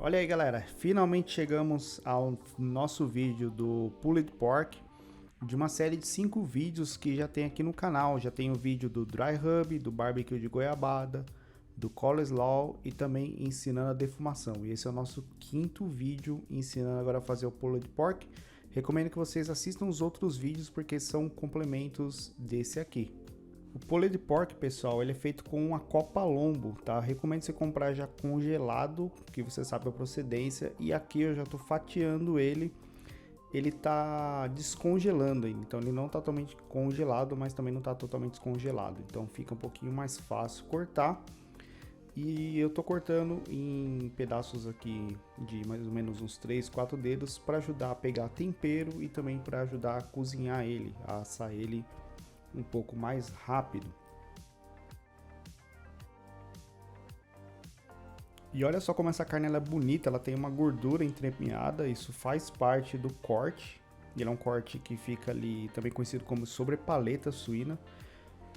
Olha aí, galera, finalmente chegamos ao nosso vídeo do Pulled Pork, de uma série de 5 vídeos que já tem aqui no canal. Já tem o vídeo do Dry Rub, do barbecue de goiabada, do coleslaw e também ensinando a defumação. E esse é o nosso 5º vídeo ensinando agora a fazer o Pulled Pork. Recomendo que vocês assistam os outros vídeos porque são complementos desse aqui. O pulled pork, pessoal, ele é feito com uma copa lombo, tá? Recomendo você comprar já congelado, que você sabe a procedência. E aqui eu já tô fatiando ele. Ele tá descongelando ainda, então ele não tá totalmente congelado, mas também não tá totalmente descongelado. Então fica um pouquinho mais fácil cortar. E eu tô cortando em pedaços aqui de mais ou menos uns 3, 4 dedos para ajudar a pegar tempero e também para ajudar a cozinhar ele, a assar ele um pouco mais rápido. E olha só como essa carne ela é bonita, ela tem uma gordura entremeada, isso faz parte do corte. Ele é um corte que fica ali, também conhecido como sobrepaleta suína,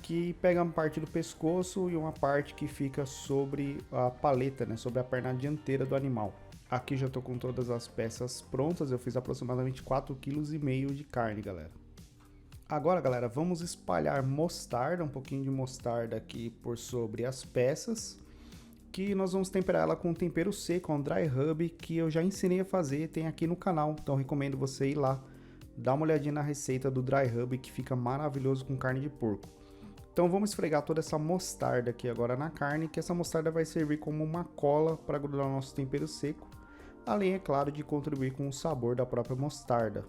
que pega uma parte do pescoço e uma parte que fica sobre a paleta, né, sobre a perna dianteira do animal. Aqui já estou com todas as peças prontas, eu fiz aproximadamente 4,5 kg de carne, galera. Agora, galera, vamos espalhar mostarda, um pouquinho de mostarda aqui por sobre as peças, que nós vamos temperar ela com um tempero seco, um dry rub, que eu já ensinei a fazer, tem aqui no canal, então recomendo você ir lá, dar uma olhadinha na receita do dry rub, que fica maravilhoso com carne de porco. Então vamos esfregar toda essa mostarda aqui agora na carne, que essa mostarda vai servir como uma cola para grudar o nosso tempero seco, além, é claro, de contribuir com o sabor da própria mostarda.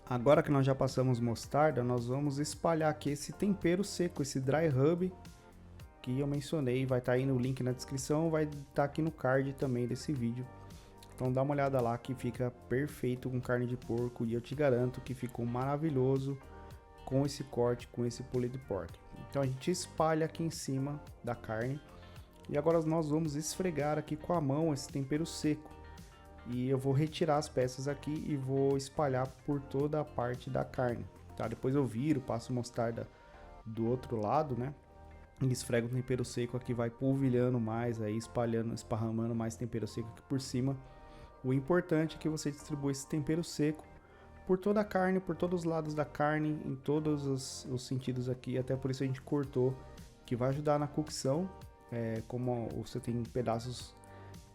Agora que nós já passamos mostarda, nós vamos espalhar aqui esse tempero seco, esse dry rub que eu mencionei. Vai estar aí no link na descrição, vai estar aqui no card também desse vídeo. Então dá uma olhada lá que fica perfeito com carne de porco e eu te garanto que ficou maravilhoso com esse corte, com esse pulled pork. Então a gente espalha aqui em cima da carne e agora nós vamos esfregar aqui com a mão esse tempero seco. E eu vou retirar as peças aqui e vou espalhar por toda a parte da carne, tá? Depois eu viro, passo mostarda do outro lado, né? E esfrego o tempero seco aqui, vai polvilhando mais aí, espalhando, esparramando mais tempero seco aqui por cima. O importante é que você distribua esse tempero seco por toda a carne, por todos os lados da carne, em todos os sentidos aqui, até por isso a gente cortou, que vai ajudar na cocção, como você tem pedaços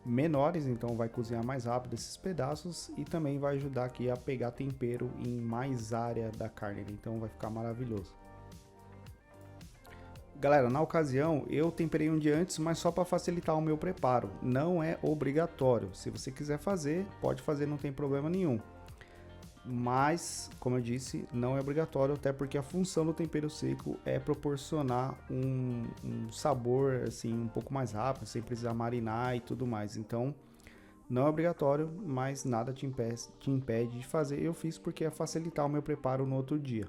menores, então vai cozinhar mais rápido esses pedaços e também vai ajudar aqui a pegar tempero em mais área da carne, então vai ficar maravilhoso. Galera, na ocasião eu temperei um dia antes, mas só para facilitar o meu preparo, não é obrigatório. Se você quiser fazer, pode fazer, não tem problema nenhum. Mas, como eu disse, não é obrigatório, até porque a função do tempero seco é proporcionar um sabor assim um pouco mais rápido, sem precisar marinar e tudo mais. Então, não é obrigatório, mas nada te impede de fazer. Eu fiz porque ia facilitar o meu preparo no outro dia.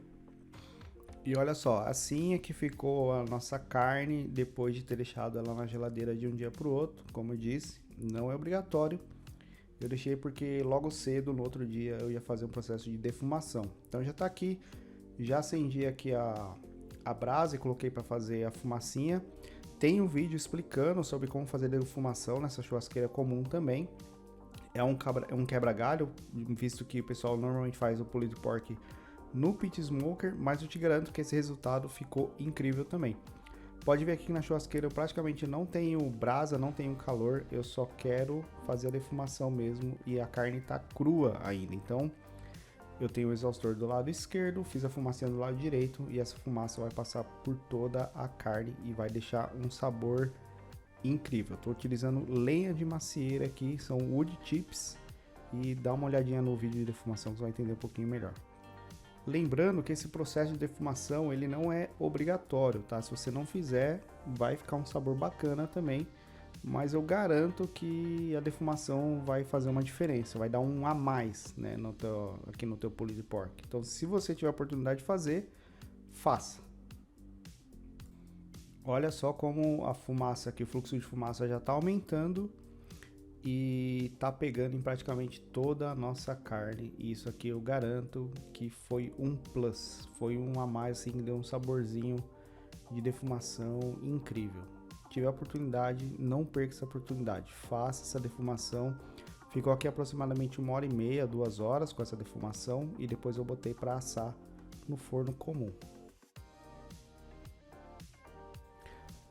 E olha só, assim é que ficou a nossa carne depois de ter deixado ela na geladeira de um dia para o outro. Como eu disse, não é obrigatório. Eu deixei porque logo cedo, no outro dia, eu ia fazer um processo de defumação. Então já tá aqui, já acendi aqui a brasa e coloquei para fazer a fumacinha. Tem um vídeo explicando sobre como fazer defumação nessa churrasqueira comum também. É um quebra-galho, visto que o pessoal normalmente faz o pulled pork no pit smoker, mas eu te garanto que esse resultado ficou incrível também. Pode ver aqui que na churrasqueira eu praticamente não tenho brasa, não tenho calor, eu só quero fazer a defumação mesmo e a carne tá crua ainda. Então eu tenho o exaustor do lado esquerdo, fiz a fumacinha do lado direito e essa fumaça vai passar por toda a carne e vai deixar um sabor incrível. Estou utilizando lenha de macieira aqui, são wood chips, e dá uma olhadinha no vídeo de defumação que você vai entender um pouquinho melhor. Lembrando que esse processo de defumação ele não é obrigatório, tá? Se você não fizer, vai ficar um sabor bacana também, mas eu garanto que a defumação vai fazer uma diferença, vai dar um a mais, né, aqui no teu pulled pork. Então, se você tiver a oportunidade de fazer, faça. Olha só como a fumaça aqui, o fluxo de fumaça já está aumentando e tá pegando em praticamente toda a nossa carne. E isso aqui eu garanto que foi um plus, foi um a mais, assim, que deu um saborzinho de defumação incrível. Tiver a oportunidade, não perca essa oportunidade. Faça essa defumação. Ficou aqui aproximadamente 1h30, 2 horas com essa defumação e depois eu botei para assar no forno comum.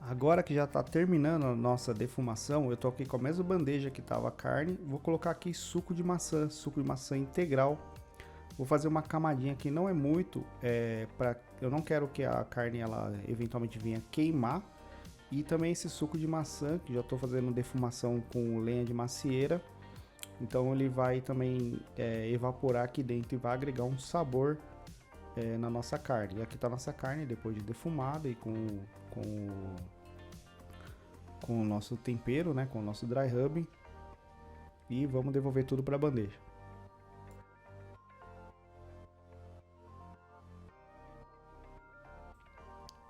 Agora que já está terminando a nossa defumação, eu tô aqui com a mesma bandeja que estava a carne. Vou colocar aqui suco de maçã integral. Vou fazer uma camadinha aqui, não é muito, eu não quero que a carne ela eventualmente venha queimar. E também esse suco de maçã, que já estou fazendo defumação com lenha de macieira. Então ele vai também evaporar aqui dentro e vai agregar um sabor na nossa carne. E aqui está a nossa carne depois de defumada e com o nosso tempero, né, com o nosso dry rub. E vamos devolver tudo para a bandeja.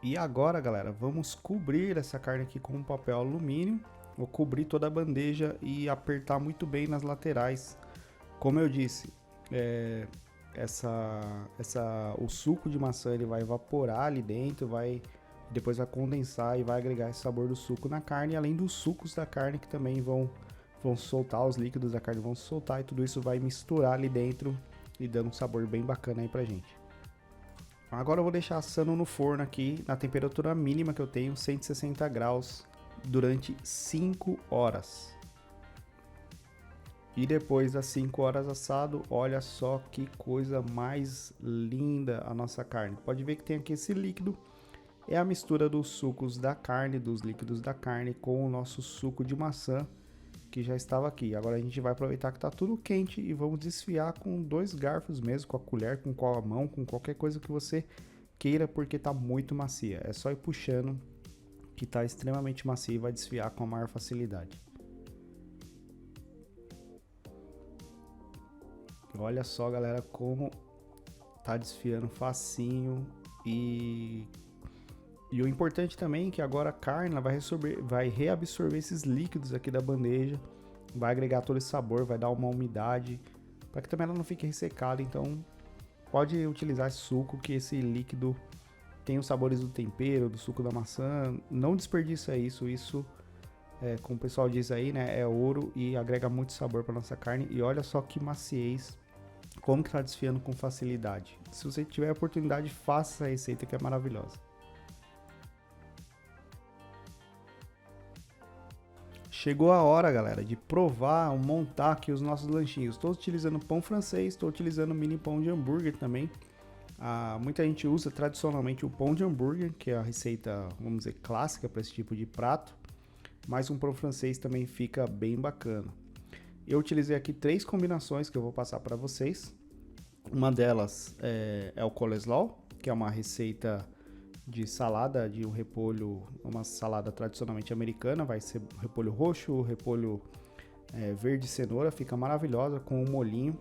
E agora, galera, vamos cobrir essa carne aqui com um papel alumínio. Vou cobrir toda a bandeja e apertar muito bem nas laterais. Como eu disse, o suco de maçã ele vai evaporar ali dentro, depois vai condensar e vai agregar esse sabor do suco na carne, além dos sucos da carne que também vão soltar, os líquidos da carne vão soltar e tudo isso vai misturar ali dentro e dando um sabor bem bacana aí pra gente. Agora eu vou deixar assando no forno aqui, na temperatura mínima que eu tenho, 160 graus, durante 5 horas. E depois das 5 horas assado, olha só que coisa mais linda a nossa carne. Pode ver que tem aqui esse líquido, é a mistura dos sucos da carne, dos líquidos da carne com o nosso suco de maçã que já estava aqui. Agora a gente vai aproveitar que está tudo quente e vamos desfiar com 2 garfos mesmo, com a colher, com a mão, com qualquer coisa que você queira, porque está muito macia. É só ir puxando que está extremamente macia e vai desfiar com a maior facilidade. Olha só, galera, como tá desfiando facinho e o importante também é que agora a carne ela vai reabsorver esses líquidos aqui da bandeja, vai agregar todo esse sabor, vai dar uma umidade, para que também ela não fique ressecada. Então pode utilizar esse suco, que esse líquido tem os sabores do tempero, do suco da maçã, não desperdiça isso, como o pessoal diz aí, né, é ouro e agrega muito sabor para nossa carne. E olha só que maciez, como que tá desfiando com facilidade. Se você tiver a oportunidade, faça essa receita que é maravilhosa. Chegou a hora, galera, de provar, montar aqui os nossos lanchinhos. Estou utilizando pão francês, estou utilizando mini pão de hambúrguer também. Muita gente usa tradicionalmente o pão de hambúrguer, que é a receita, vamos dizer, clássica para esse tipo de prato. Mas um pão francês também fica bem bacana. Eu utilizei aqui 3 combinações que eu vou passar para vocês. Uma delas é o coleslaw, que é uma receita de salada de um repolho, uma salada tradicionalmente americana, vai ser repolho roxo, repolho verde e cenoura, fica maravilhosa com um molhinho.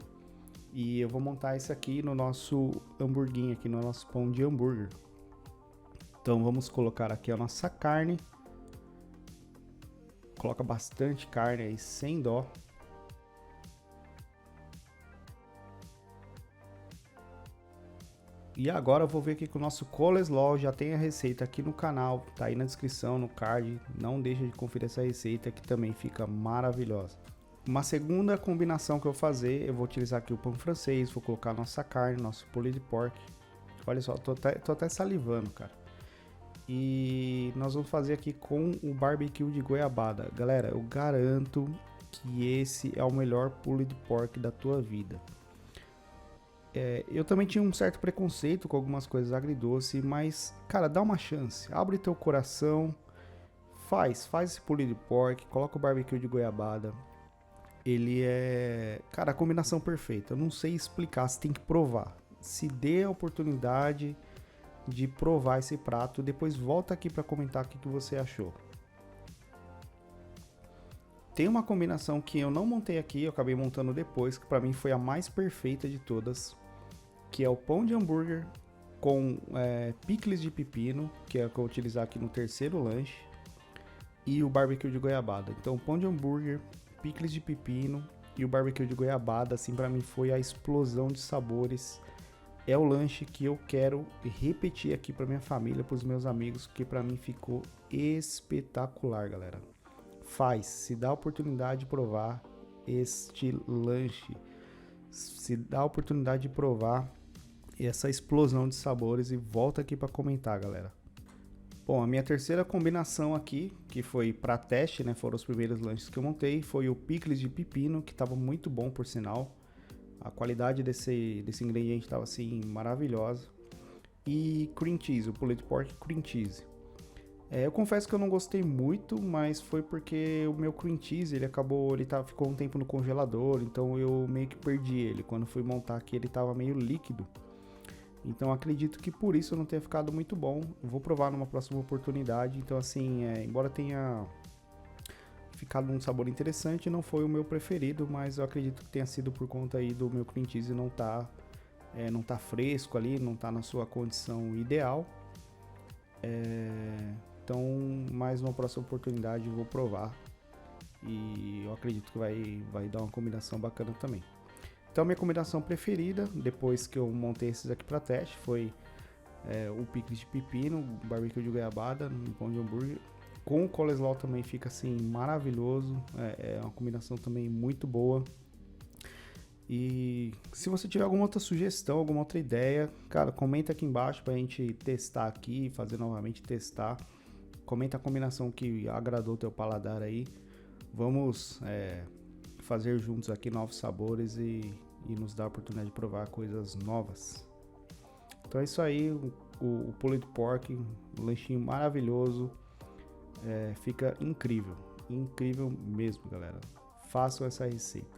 E eu vou montar isso aqui no nosso hamburguinho, aqui no nosso pão de hambúrguer. Então vamos colocar aqui a nossa carne. Coloca bastante carne aí, sem dó. E agora eu vou ver aqui que o nosso coleslaw já tem a receita aqui no canal, tá aí na descrição, no card. Não deixa de conferir essa receita que também fica maravilhosa. Uma segunda combinação que eu vou fazer, eu vou utilizar aqui o pão francês, vou colocar a nossa carne, nosso pulled pork. Olha só, tô até salivando, cara. E nós vamos fazer aqui com o barbecue de goiabada. Galera, eu garanto que esse é o melhor pulled pork da tua vida. Eu também tinha um certo preconceito com algumas coisas agridoce, mas, cara, dá uma chance. Abre teu coração, faz esse pulled pork, coloca o barbecue de goiabada. Ele é, cara, a combinação perfeita. Eu não sei explicar, você tem que provar. Se dê a oportunidade de provar esse prato, depois volta aqui para comentar o que você achou. Tem uma combinação que eu não montei aqui, eu acabei montando depois, que para mim foi a mais perfeita de todas, que é o pão de hambúrguer com picles de pepino, que é o que eu vou utilizar aqui no terceiro lanche, e o barbecue de goiabada. Então, o pão de hambúrguer, picles de pepino e o barbecue de goiabada, assim, para mim foi a explosão de sabores é o lanche que eu quero repetir aqui para minha família, para os meus amigos, que para mim ficou espetacular, galera. Se dá a oportunidade de provar este lanche, se dá a oportunidade de provar essa explosão de sabores e volta aqui para comentar, galera. Bom, a minha terceira combinação aqui, que foi para teste, né, foram os primeiros lanches que eu montei, foi o picles de pepino, que estava muito bom, por sinal. A qualidade desse ingrediente estava assim maravilhosa. E cream cheese, o pulled pork cream cheese. Eu confesso que eu não gostei muito, mas foi porque o meu cream cheese ficou um tempo no congelador, então eu meio que perdi ele. Quando fui montar aqui, ele estava meio líquido. Então acredito que por isso não tenha ficado muito bom. Vou provar numa próxima oportunidade. Então assim, embora tenha ficado um sabor interessante, não foi o meu preferido, mas eu acredito que tenha sido por conta aí do meu cream cheese não tá fresco ali, não tá na sua condição ideal. Então, mais uma próxima oportunidade eu vou provar e eu acredito que vai dar uma combinação bacana também. Então, minha combinação preferida, depois que eu montei esses aqui para teste, foi o picles de pepino, barbecue de goiabada, um pão de hambúrguer. Com o coleslaw também fica assim maravilhoso, é uma combinação também muito boa. E se você tiver alguma outra sugestão, alguma outra ideia, cara, comenta aqui embaixo pra gente testar aqui, fazer novamente testar. Comenta a combinação que agradou o teu paladar aí. Vamos fazer juntos aqui novos sabores e nos dar a oportunidade de provar coisas novas. Então é isso aí, o pulled pork, um lanchinho maravilhoso, fica incrível mesmo, galera. Façam essa receita.